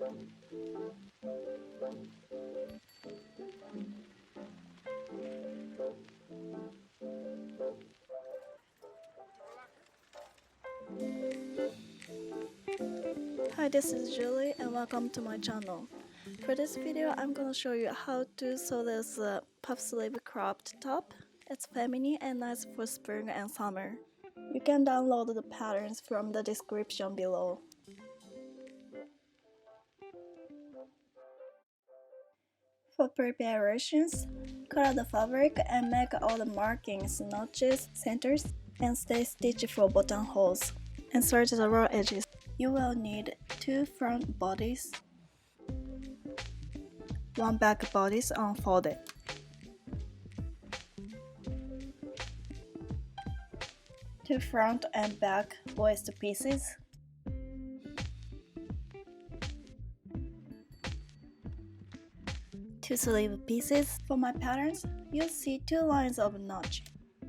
Hi, this is Julie and welcome to my channel. For this video, I'm gonna show you how to sew this puff sleeve cropped top. It's feminine and nice for spring and summer. You can download the patterns from the description below. For preparations, cut out the fabric and make all the markings, notches, centers, and stay stitched for buttonholes. Insert the raw edges. You will need 2 front bodies, 1 back bodies unfolded. 2 front and back waist pieces. 2 sleeve pieces. For my patterns, you'll see 2 lines of notch.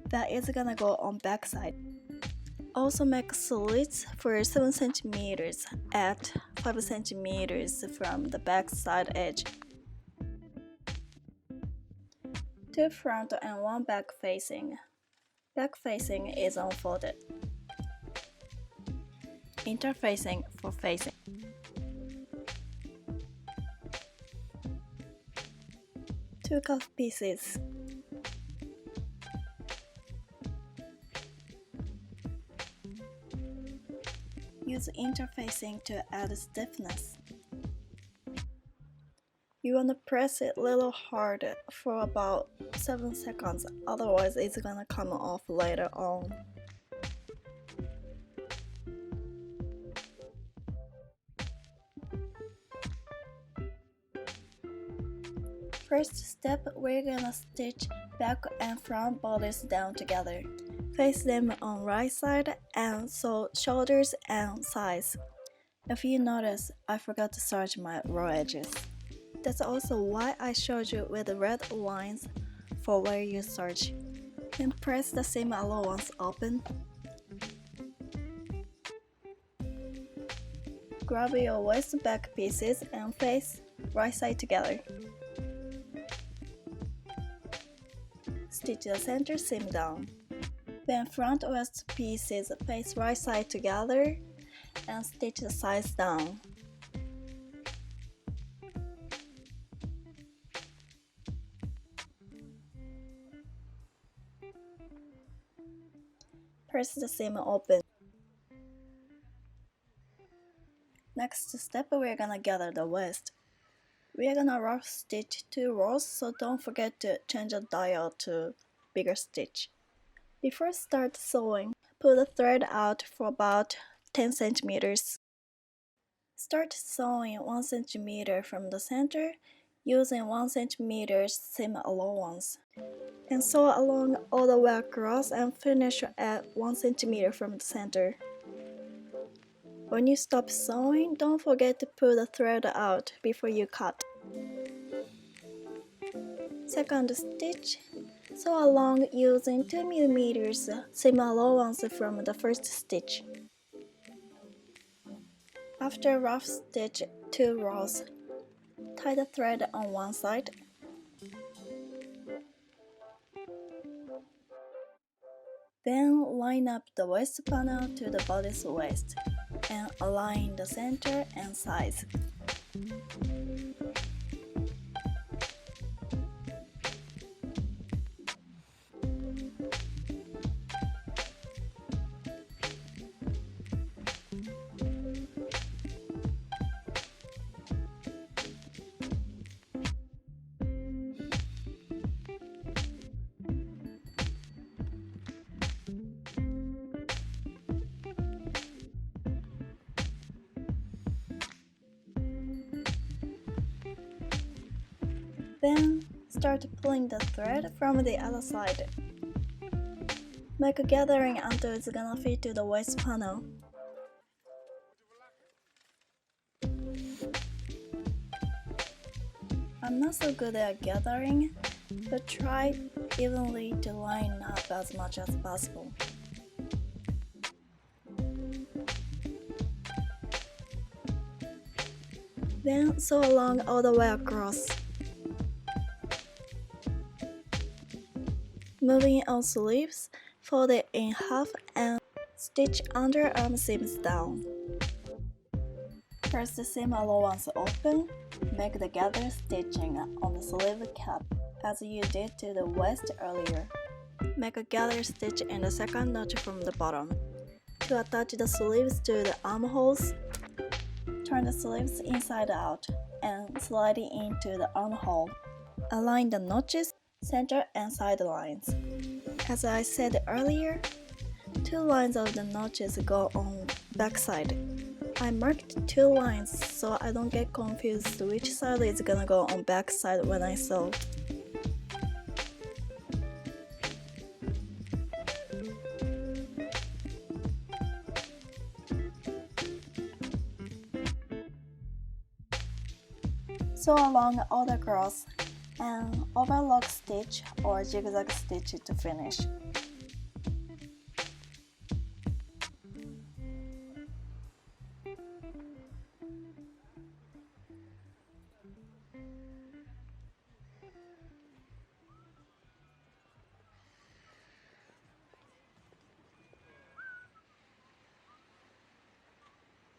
That is gonna go on back side. Also make slits for 7 cm at 5 cm from the back side edge. 2 front and 1 back facing. Back facing is unfolded. Interfacing for facing. 2 cuff pieces. Use interfacing to add stiffness. You wanna press it a little hard for about 7 seconds, otherwise it's gonna come off later on. First step, we're gonna stitch back and front bodies down together. Face them on right side and sew shoulders and sides. If you notice, I forgot to serge my raw edges. That's also why I showed you with the red lines for where you serge. Then press the seam allowance open. Grab your waist back pieces and face right side together. Stitch the center seam down. Then front waist pieces face right side together and stitch the sides down. Press the seam open. Next step, we're gonna gather the waist. We're gonna rough stitch 2 rows, so don't forget to change the dial to bigger stitch. Before start sewing, pull the thread out for about 10 centimeters. Start sewing 1 centimeter from the center using 1 centimeter seam allowance. And sew along all the way across and finish at 1 centimeter from the center. When you stop sewing, don't forget to pull the thread out before you cut. Second stitch, sew along using 2 mm seam allowance from the first stitch. After rough stitch 2 rows, tie the thread on one side. Then line up the waist panel to the body's waist and align the center and sides. Then start pulling the thread from the other side. Make a gathering until it's gonna fit to the waist panel. I'm not so good at gathering, but try evenly to line up as much as possible. Then sew along all the way across. Moving on sleeves, fold it in half and stitch underarm seams down. Press the seam allowance open, make the gather stitching on the sleeve cap as you did to the waist earlier. Make a gather stitch in the second notch from the bottom. To attach the sleeves to the armholes, turn the sleeves inside out and slide it into the armhole. Align the notches, center and side lines. As I said earlier, 2 lines of the notches go on backside. I marked 2 lines so I don't get confused which side is gonna go on backside when I sew. Sew along all the cross and overlock stitch or zigzag stitch to finish.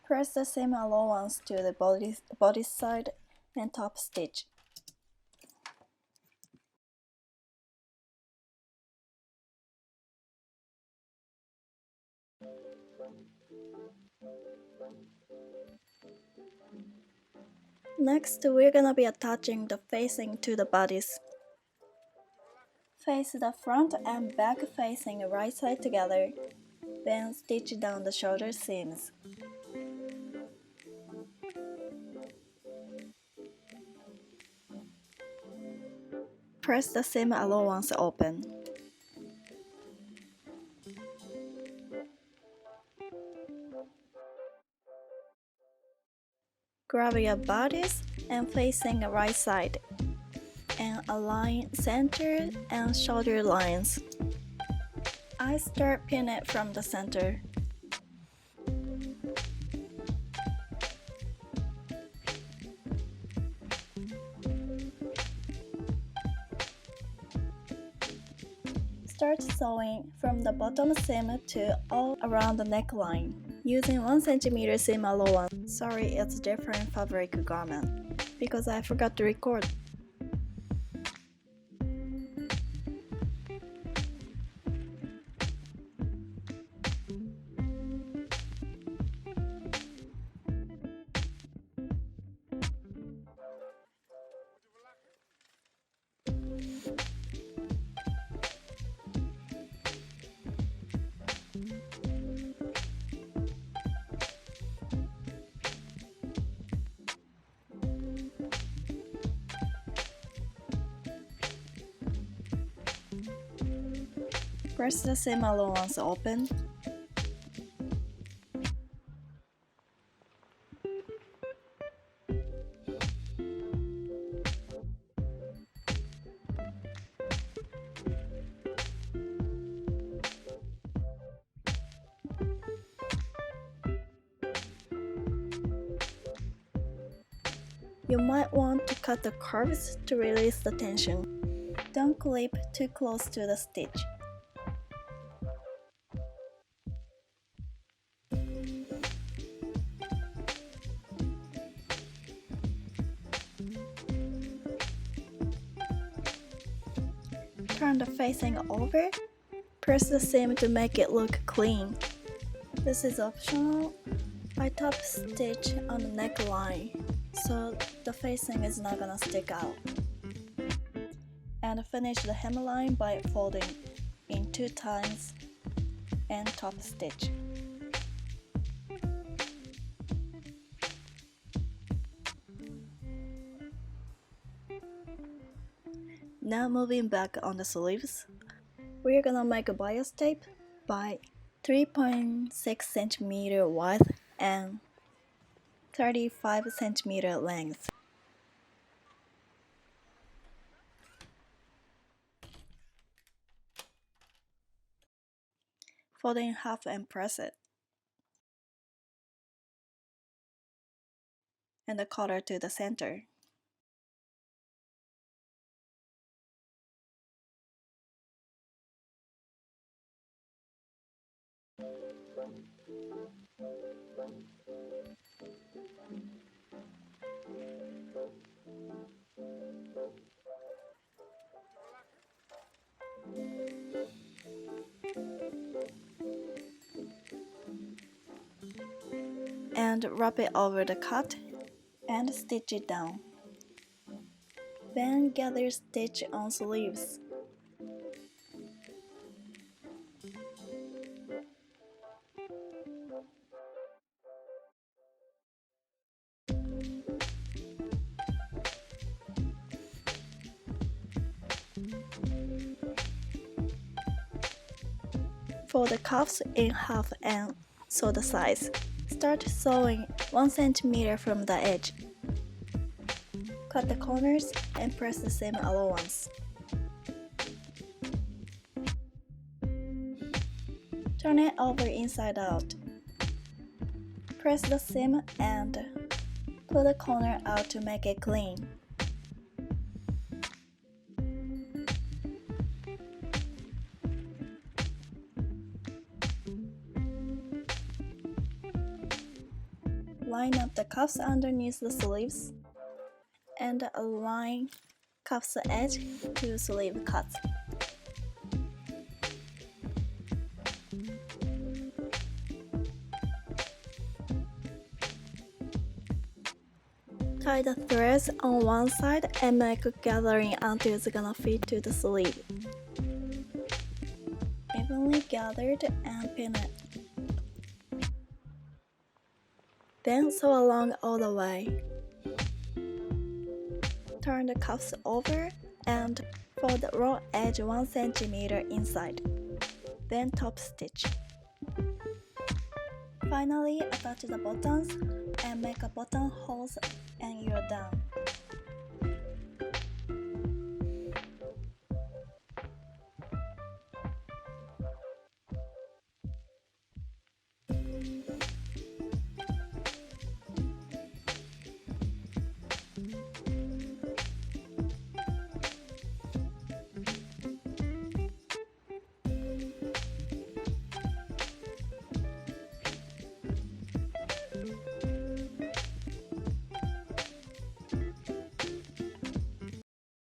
Press the seam allowance to the body side and top stitch. Next, we're gonna be attaching the facing to the bodice. Face the front and back facing right side together, then stitch down the shoulder seams. Press the seam allowance open. Grab your bodice and facing the right side, and align center and shoulder lines. I start pin it from the center. Start sewing from the bottom seam to all around the neckline, using 1 cm seam allowance. Sorry, it's different fabric garment, because I forgot to record. Press the seam allowance open. You might want to cut the curves to release the tension. Don't clip too close to the stitch. Turn the facing over. Press the seam to make it look clean. This is optional. I top stitch on the neckline, so the facing is not gonna stick out. And finish the hemline by folding in 2 times and top stitch. Now moving back on the sleeves, we're gonna make a bias tape by 3.6 cm width and 35 cm length. Fold in half and press it. and the collar to the center. And wrap it over the cut and stitch it down. Then gather stitch on sleeves. Fold the cuffs in half and sew the sides. Start sewing 1 cm from the edge. Cut the corners and press the seam all once. Turn it over inside out. Press the seam and pull the corner out to make it clean. Line up the cuffs underneath the sleeves and align cuffs edge to sleeve cuts. Tie the threads on one side and make a gathering until it's gonna fit to the sleeve. Evenly gathered and pin it. Then sew along all the way. Turn the cuffs over and fold the raw edge 1 cm inside. Then top stitch. Finally, attach the buttons and make a buttonholes and you're done.